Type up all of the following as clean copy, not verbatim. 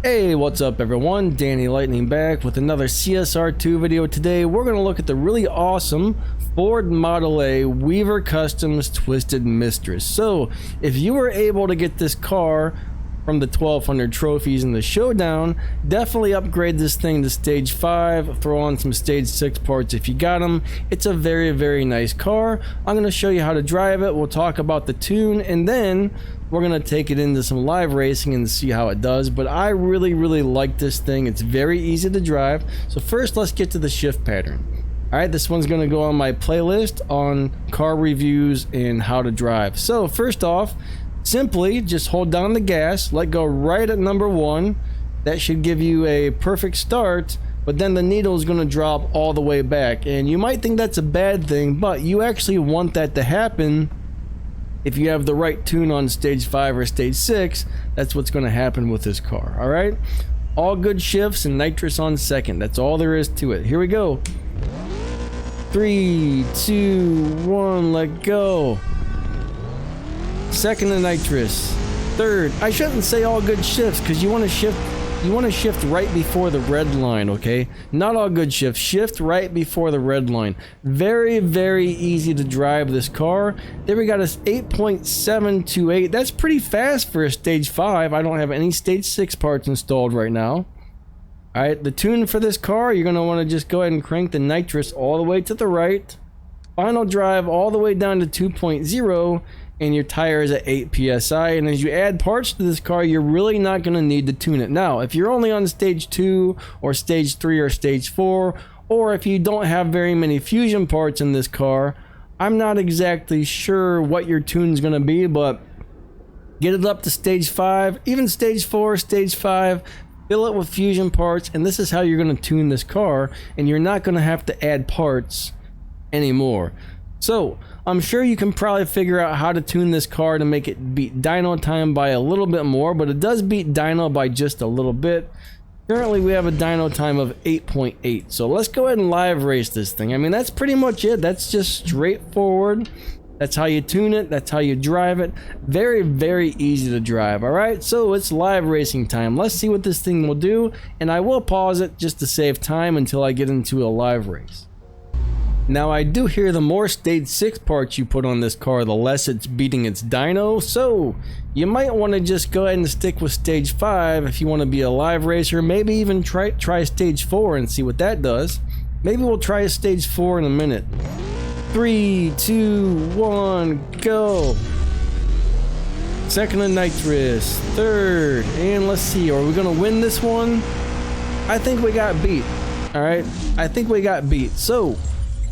Hey, what's up everyone? Danny Lightning back with another CSR2 video. Today we're going to look at the really awesome Ford Model A Weaver Customs Twisted Mistress. So if you were able to get this car from the 1200 trophies in the showdown, definitely upgrade this thing to stage 5, throw on some stage 6 parts if you got them. It's a very nice car. I'm going to show you how to drive it, we'll talk about the tune, and then we're going to take it into some live racing and see how it does. But I really like this thing. It's very easy to drive. So first let's get to the shift pattern. Alright, this one's going to go on my playlist on car reviews and how to drive. So first off, simply just hold down the gas, let go right at number 1. That should give you a perfect start, but then the needle is going to drop all the way back. And you might think that's a bad thing, but you actually want that to happen. If you have the right tune on stage 5 or stage 6, that's what's going to happen with this car. Alright, all good shifts and nitrous on second. That's all there is to it. Here we go. 3, 2, 1, let go. Second to nitrous, third. I shouldn't say all good shifts because you want to shift right before the red line, okay? Not all good shifts, shift right before the red line. Very easy to drive this car. There we got a 8.728. That's pretty fast for a stage 5. I don't have any stage 6 parts installed right now. Alright, the tune for this car, you're going to want to just go ahead and crank the nitrous all the way to the right. Final drive all the way down to 2.0. And your tire is at 8 psi, and as you add parts to this car, you're really not going to need to tune it. Now, if you're only on stage 2 or stage 3 or stage 4, or if you don't have very many fusion parts in this car, I'm not exactly sure what your tune's going to be, but get it up to stage 5, even stage 4, stage 5, fill it with fusion parts, and this is how you're going to tune this car, and you're not going to have to add parts anymore. So I'm sure you can probably figure out how to tune this car to make it beat dyno time by a little bit more, but it does beat dyno by just a little bit. Currently we have a dyno time of 8.8. So let's go ahead and live race this thing. I mean, that's pretty much it. That's just straightforward. That's how you tune it, that's how you drive it. Very easy to drive. Alright, so it's live racing time. Let's see what this thing will do, and I will pause it just to save time until I get into a live race. Now I do hear the more stage 6 parts you put on this car, the less it's beating its dyno, so you might want to just go ahead and stick with stage 5 if you want to be a live racer. Maybe even try stage 4 and see what that does. Maybe we'll try stage 4 in a minute. 3, 2, 1, go. Second to nitrous, third, and let's see, are we going to win this one? I think we got beat. Alright, I think we got beat. So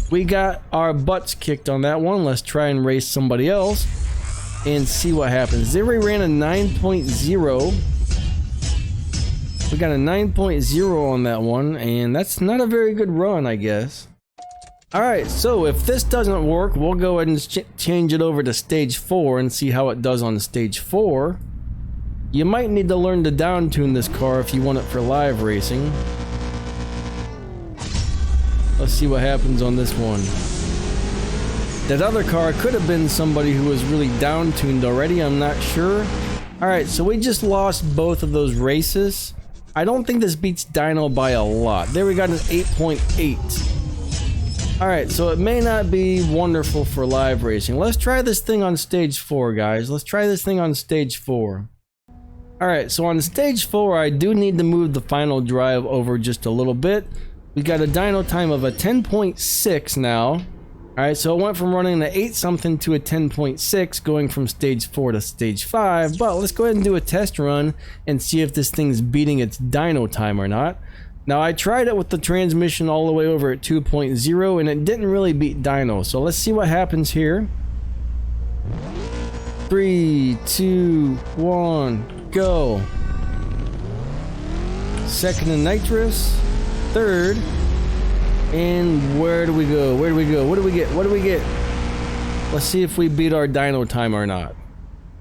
we got our butts kicked on that one. Let's try and race somebody else and see what happens. There we ran a 9.0. We got a 9.0 on that one, and that's not a very good run, I guess. Alright, so if this doesn't work, we'll go ahead and change it over to stage 4 and see how it does on stage 4. You might need to learn to down tune this car if you want it for live racing. Let's see what happens on this one. That other car could have been somebody who was really down-tuned already, I'm not sure. Alright, so we just lost both of those races. I don't think this beats dyno by a lot. There we got an 8.8. Alright, so it may not be wonderful for live racing. Let's try this thing on stage 4, guys. Let's try this thing on stage 4. Alright, so on stage 4, I do need to move the final drive over just a little bit. We got a dyno time of a 10.6 now. Alright, so it went from running an 8 something to a 10.6, going from stage 4 to stage 5. But let's go ahead and do a test run and see if this thing's beating its dyno time or not. Now I tried it with the transmission all the way over at 2.0 and it didn't really beat dyno. So let's see what happens here. 3, 2, 1, go. Second to nitrous. Third, and where do we go? Where do we go? What do we get? What do we get? Let's see if we beat our dyno time or not.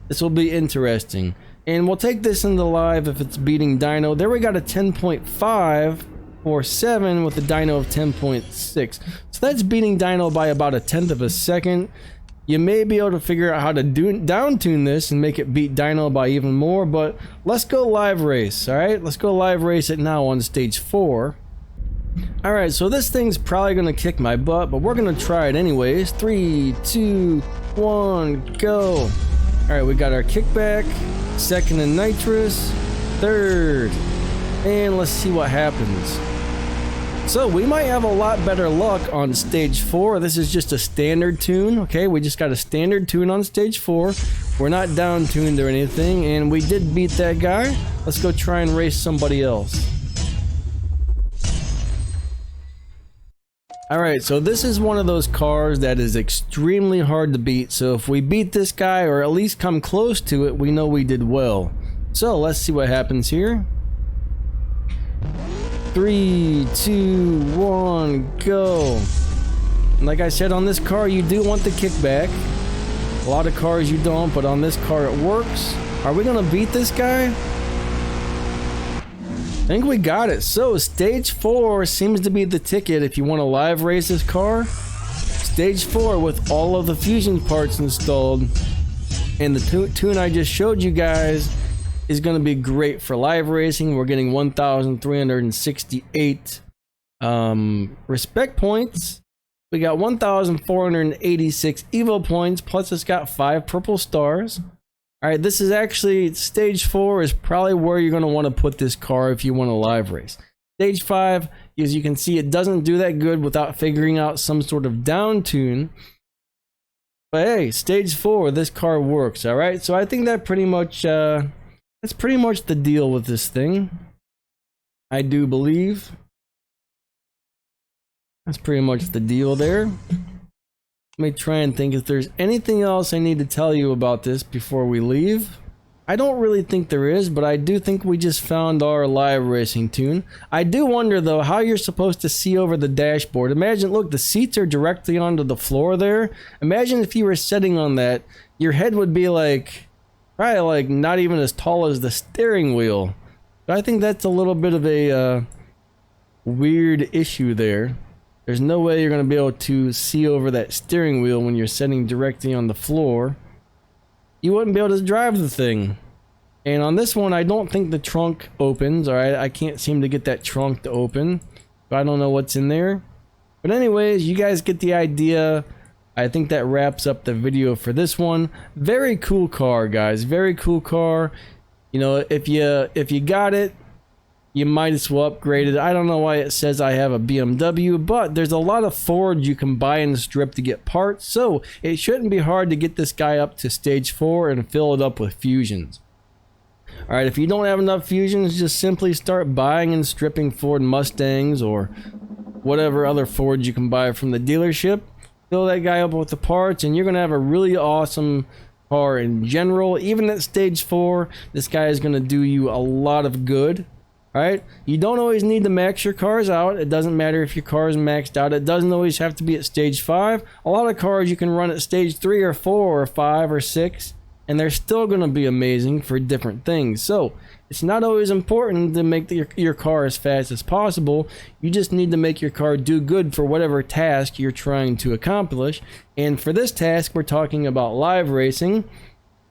This will be interesting, and we'll take this into live if it's beating dyno. There we got a 10.547 with a dyno of 10.6, so that's beating dyno by about 1/10 of a second. You may be able to figure out how to down tune this and make it beat Dino by even more, but let's go live race, alright? Let's go live race it now on stage 4. Alright, so this thing's probably gonna kick my butt, but we're gonna try it anyways. 3, 2, 1, go. Alright, we got our kickback, second in nitrous, third, and let's see what happens. So we might have a lot better luck on stage 4. This is just a standard tune, okay? We just got a standard tune on stage 4. We're not down tuned or anything, and we did beat that guy. Let's go try and race somebody else. Alright, so this is one of those cars that is extremely hard to beat. So if we beat this guy, or at least come close to it, we know we did well. So let's see what happens here. 3, 2, 1, go. And like I said, on this car you do want the kickback. A lot of cars you don't, but on this car it works. Are we gonna beat this guy? I think we got it. So stage 4 seems to be the ticket if you want to live race this car. Stage 4 with all of the fusion parts installed, and the tune I just showed you guys is going to be great for live racing. We're getting 1,368 respect points. We got 1,486 Evo points, plus it's got 5 purple stars. Alright, this is actually, stage 4 is probably where you're going to want to put this car if you want to live race. Stage 5, as you can see, it doesn't do that good without figuring out some sort of down tune. But hey, stage 4, this car works, alright? So I think that pretty much, that's pretty much the deal with this thing. I do believe. That's pretty much the deal there. Let me try and think if there's anything else I need to tell you about this before we leave. I don't really think there is, but I do think we just found our live racing tune. I do wonder though how you're supposed to see over the dashboard. Imagine, look, the seats are directly onto the floor there. Imagine if you were sitting on that, your head would be like, probably like not even as tall as the steering wheel. But I think that's a little bit of a weird issue there. There's no way you're going to be able to see over that steering wheel when you're sitting directly on the floor. You wouldn't be able to drive the thing. And on this one, I don't think the trunk opens. Alright, I can't seem to get that trunk to open. But I don't know what's in there. But anyways, you guys get the idea. I think that wraps up the video for this one. Very cool car, guys. Very cool car. You know, if you got it, you might as well upgrade it. I don't know why it says I have a BMW, but there's a lot of Fords you can buy in the strip to get parts, so it shouldn't be hard to get this guy up to stage 4 and fill it up with fusions. Alright, if you don't have enough fusions, just simply start buying and stripping Ford Mustangs or whatever other Fords you can buy from the dealership. Fill that guy up with the parts, and you're going to have a really awesome car in general. Even at stage 4, this guy is going to do you a lot of good. Alright, you don't always need to max your cars out. It doesn't matter if your car is maxed out. It doesn't always have to be at stage 5. A lot of cars you can run at stage 3 or 4 or 5 or 6, and they're still going to be amazing for different things. So it's not always important to make your car as fast as possible. You just need to make your car do good for whatever task you're trying to accomplish. And for this task, we're talking about live racing.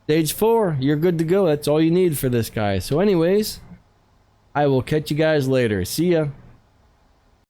Stage 4, you're good to go. That's all you need for this guy. So anyways, I will catch you guys later. See ya.